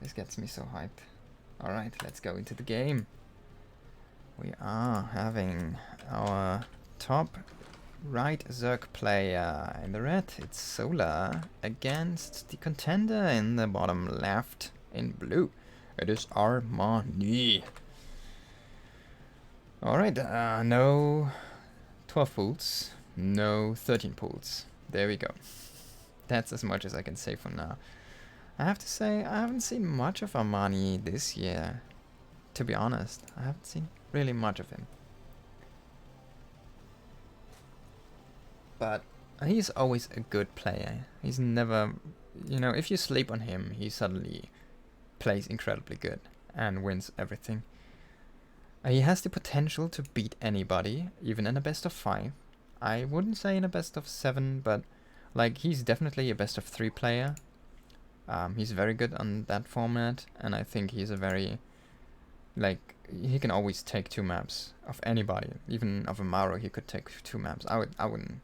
This gets me so hyped. Alright, let's go into the game. We are having our top right Zerg player in the red. It's Solar against the contender in the bottom left in blue. It is Armani. Alright, no 12 pools, no 13 pools. There we go. That's as much as I can say for now. I have to say, I haven't seen much of Armani this year. To be honest, I haven't seen really much of him. But he's always a good player. He's never, you know, if you sleep on him, he suddenly plays incredibly good and wins everything. He has the potential to beat anybody, even in a best of 5. I wouldn't say in a best of 7, but like he's definitely a best of 3 player. He's very good on that format, and I think he's a very, like, he can always take 2 maps of anybody, even of a Mauro. He could take 2 maps. I wouldn't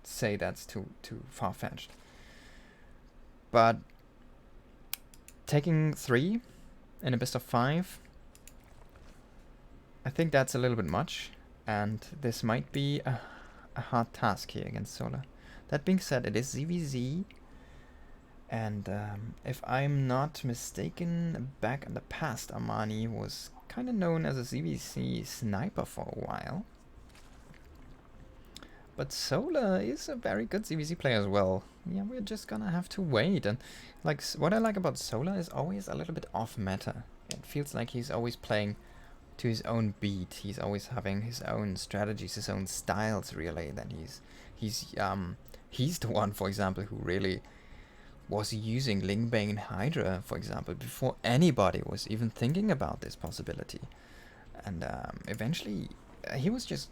say that's too far-fetched, but taking 3 in a best of 5, I think that's a little bit much, and this might be a hard task here against Solar. That being said, it is ZVZ, and if I'm not mistaken, back in the past, Armani was kind of known as a ZVZ sniper for a while. But Solar is a very good ZVZ player as well. Yeah, we're just gonna have to wait. And like, what I like about Solar is always a little bit off meta. It feels like he's always playing to his own beat. He's always having his own strategies, his own styles, really. That he's the one, for example, who really was using Lingbane Hydra, for example, before anybody was even thinking about this possibility. And eventually, he was just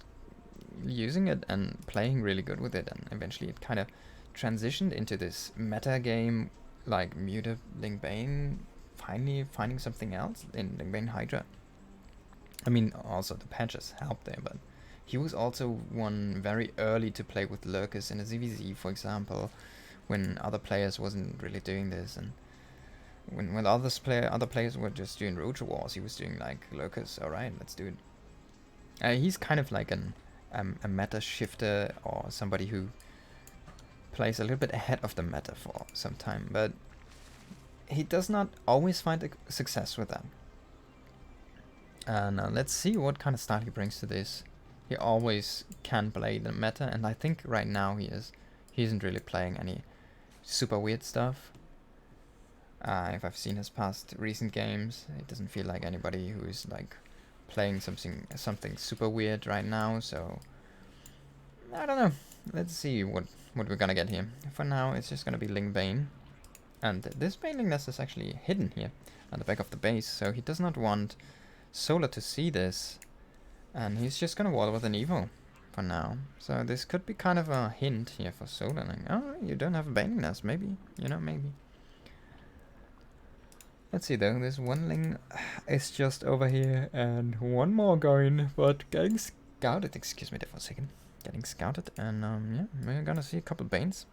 using it and playing really good with it, and eventually it kind of transitioned into this meta game, like muted Lingbane, finally finding something else in Lingbane Hydra. I mean, also the patches helped there, but he was also one very early to play with lurkers in a ZVZ, for example, when other players wasn't really doing this, and when other players were just doing Roach Wars, he was doing like lurkers. Alright, let's do it. He's kind of like a meta shifter, or somebody who plays a little bit ahead of the meta for some time, but he does not always find success with that. And let's see what kind of style he brings to this. He always can play the meta, and I think right now he isn't really playing any super weird stuff. If I've seen his past recent games, it doesn't feel like anybody who is like playing something super weird right now, so I don't know. Let's see what we're gonna get here. For now, it's just gonna be Lingbane, and this Baneling nest is actually hidden here at the back of the base, so he does not want Solar to see this, and he's just gonna wall with an Evo for now. So this could be kind of a hint here for Solar, like, oh, you don't have a Baneling nest, maybe, you know, maybe. Let's see though, this one Ling is just over here, and one more going, but getting scouted. Excuse me there for a second. Getting scouted, and yeah, we're gonna see a couple Banes.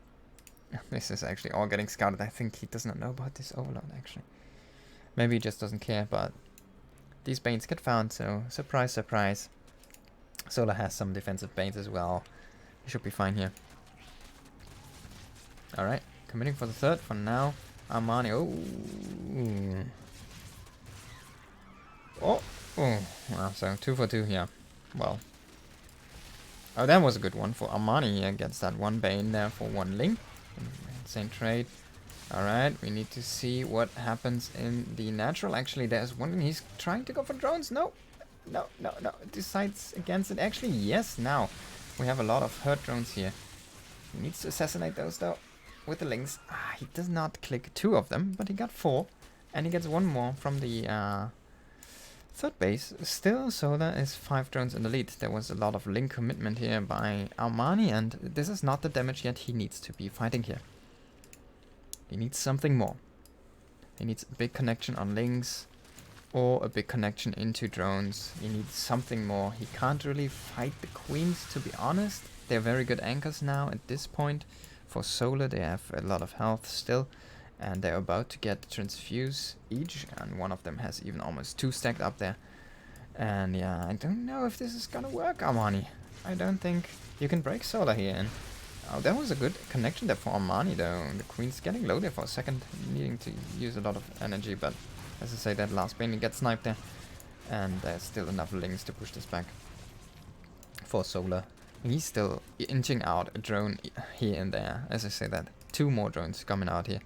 This is actually all getting scouted. I think he does not know about this overload, actually. Maybe he just doesn't care, but these Banes get found, so surprise, surprise. Solar has some defensive Banes as well. He should be fine here. Alright, committing for the third for now. Armani, oh, well, so 2 for 2 here. Well, oh, that was a good one for Armani here. Gets that one Bane there for 1 Link. Insane trade. Alright, we need to see what happens in the natural. Actually, there's one, he's trying to go for drones. No, no, no, no. Decides against it. Actually, yes, now we have a lot of hurt drones here. He needs to assassinate those though with the links. He does not click 2 of them, but he got 4, and he gets 1 more from the third base. Still, Solar is 5 drones in the lead. There was a lot of link commitment here by Armani, and this is not the damage yet he needs to be fighting here. He needs something more. He needs a big connection on links, or a big connection into drones. He needs something more. He can't really fight the queens, to be honest. They're very good anchors now at this point. For Solar, they have a lot of health still, And they're about to get transfuse each, and one of them has even almost 2 stacked up there. And yeah, I don't know if this is gonna work, Armani. I don't think you can break Solar here. And oh, that was a good connection there for Armani, though. The Queen's getting low there for a second, needing to use a lot of energy, but as I say, that last Bane gets sniped there. And there's still enough links to push this back for Solar. He's still inching out a drone here and there. As I say that, 2 more drones coming out here.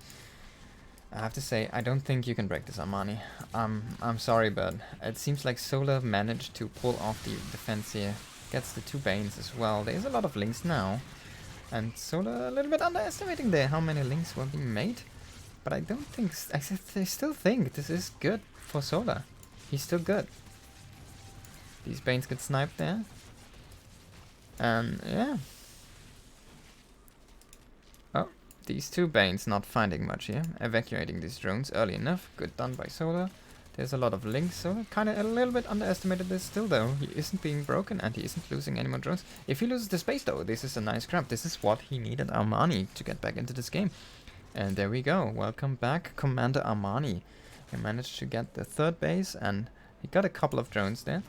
I have to say, I don't think you can break this, Armani. I'm sorry, but it seems like Solar managed to pull off the defense here. Gets the 2 Banes as well. There's a lot of links now. And Solar a little bit underestimating there how many links were being made. But I don't think... I still think this is good for Solar. He's still good. These Banes get sniped there. And yeah. Oh, these 2 Banes not finding much here. Evacuating these drones early enough. Good done by Solar. There's a lot of links. Solar kind of a little bit underestimated this still, though. He isn't being broken and he isn't losing any more drones. If he loses the space, though, this is a nice grab. This is what he needed Armani to get back into this game. And there we go. Welcome back, Commander Armani. He managed to get the 3rd base and he got a couple of drones there.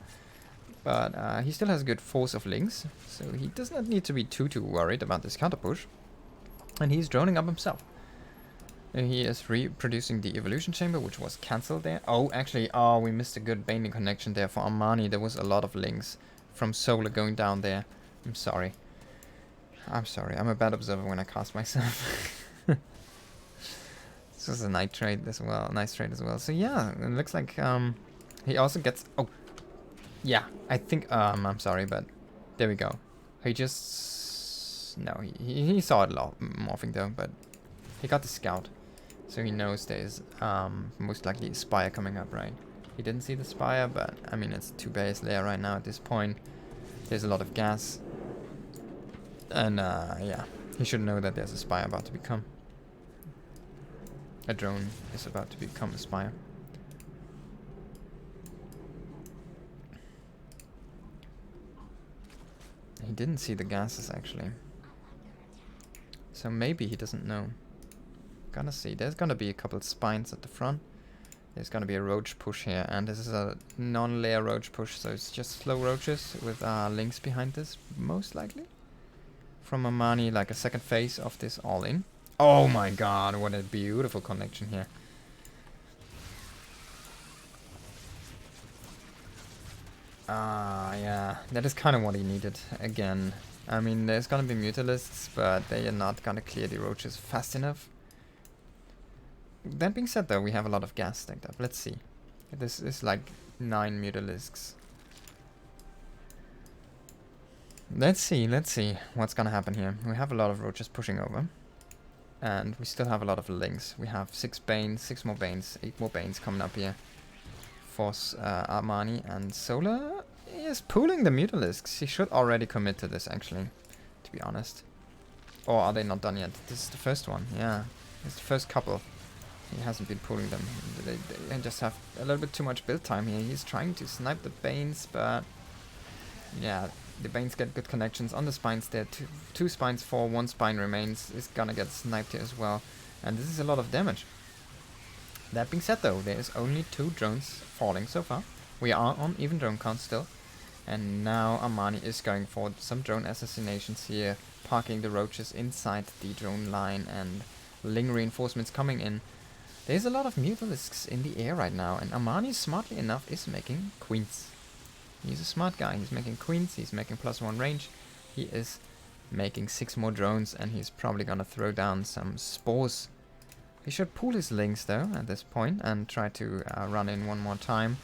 But he still has a good force of links, so he does not need to be too worried about this counter push. And he's droning up himself. He is reproducing the evolution chamber, which was cancelled there. Oh, actually, we missed a good Baning connection there for Armani. There was a lot of links from Solar going down there. I'm sorry. I'm sorry. I'm a bad observer when I cast myself. This was a nice trade as well. So yeah, it looks like he also gets... Oh. Yeah, I think, I'm sorry, but there we go. He just... No, he saw it morphing though, but he got the scout. So he knows there's most likely a Spire coming up, right? He didn't see the Spire, but I mean, it's 2 base layer right now at this point. There's a lot of gas. And yeah, he should know that there's a Spire about to become. A drone is about to become a Spire. He didn't see the gases, actually. So maybe he doesn't know. Gonna see. There's gonna be a couple spines at the front. There's gonna be a roach push here. And this is a non-layer roach push, so it's just slow roaches with links behind this, most likely. From Armani, like a second phase of this all-in. Oh my god, what a beautiful connection here. Yeah, that is kind of what he needed again. I mean, there's gonna be Mutalisks, but they are not gonna clear the roaches fast enough. That being said, though, we have a lot of gas stacked up. Let's see. This is like 9 Mutalisks. Let's see what's gonna happen here. We have a lot of roaches pushing over. And we still have a lot of links. We have 6 Banes, 6 more Banes, 8 more Banes coming up here. Force Armani and Solar is pooling the Mutalisks. He should already commit to this, actually, to be honest. Or are they not done yet? This is the first one, yeah. It's the first couple. He hasn't been pooling them. They just have a little bit too much build time here. He's trying to snipe the Banes, but yeah, the Banes get good connections on the spines there. Two spines for 1 spine remains. Is gonna get sniped here as well. And this is a lot of damage. That being said, though, there is only 2 drones falling so far. We are on even drone count still. And now Armani is going for some drone assassinations here, parking the roaches inside the drone line and Ling reinforcements coming in. There's a lot of Mutalisks in the air right now, and Armani, smartly enough, is making queens. He's a smart guy. He's making queens, he's making +1 range. He is making 6 more drones, and he's probably gonna throw down some spores. He should pull his links, though, at this point, and try to run in 1 more time.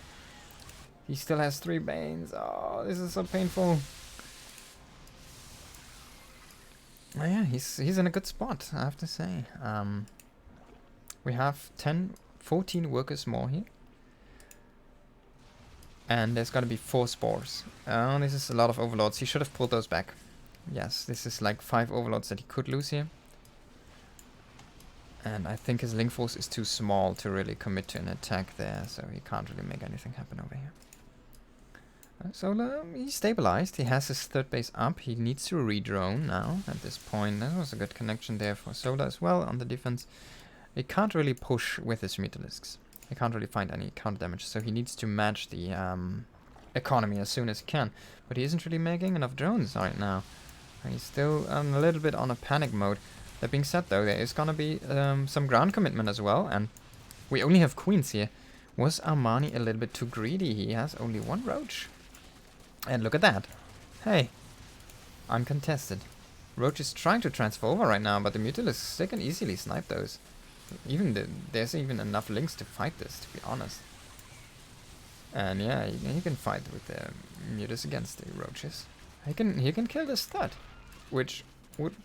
He still has 3 Banes. Oh, this is so painful. Oh, yeah, he's in a good spot, I have to say. We have 14 workers more here. And there's gonna be 4 spores. Oh, this is a lot of overlords. He should have pulled those back. Yes, this is like 5 overlords that he could lose here. And I think his link force is too small to really commit to an attack there, so he can't really make anything happen over here. So he's stabilized. He has his 3rd base up. He needs to re-drone now at this point. That was a good connection there for Solar as well on the defense. he can't really push with his Mutalisks. He can't really find any counter damage, so he needs to match the economy as soon as he can. But he isn't really making enough drones right now. He's still a little bit on a panic mode. That being said, though, there is gonna be some ground commitment as well, and we only have queens here. Was Armani a little bit too greedy? He has only one roach. And look at that. Hey, uncontested. Roach is trying to transfer over right now, but the Mutalisks, they can easily snipe those. There's even enough links to fight this, to be honest. And yeah, he can fight with the Mutas against the Roaches. He can kill this stud, which would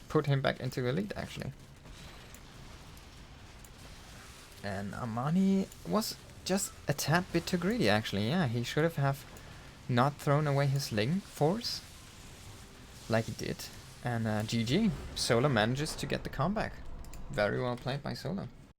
put him back into elite, actually. And Armani was just a tad bit too greedy, actually. Yeah, he should have not thrown away his Ling force like he did. And GG. Solar manages to get the comeback. Very well played by Solar.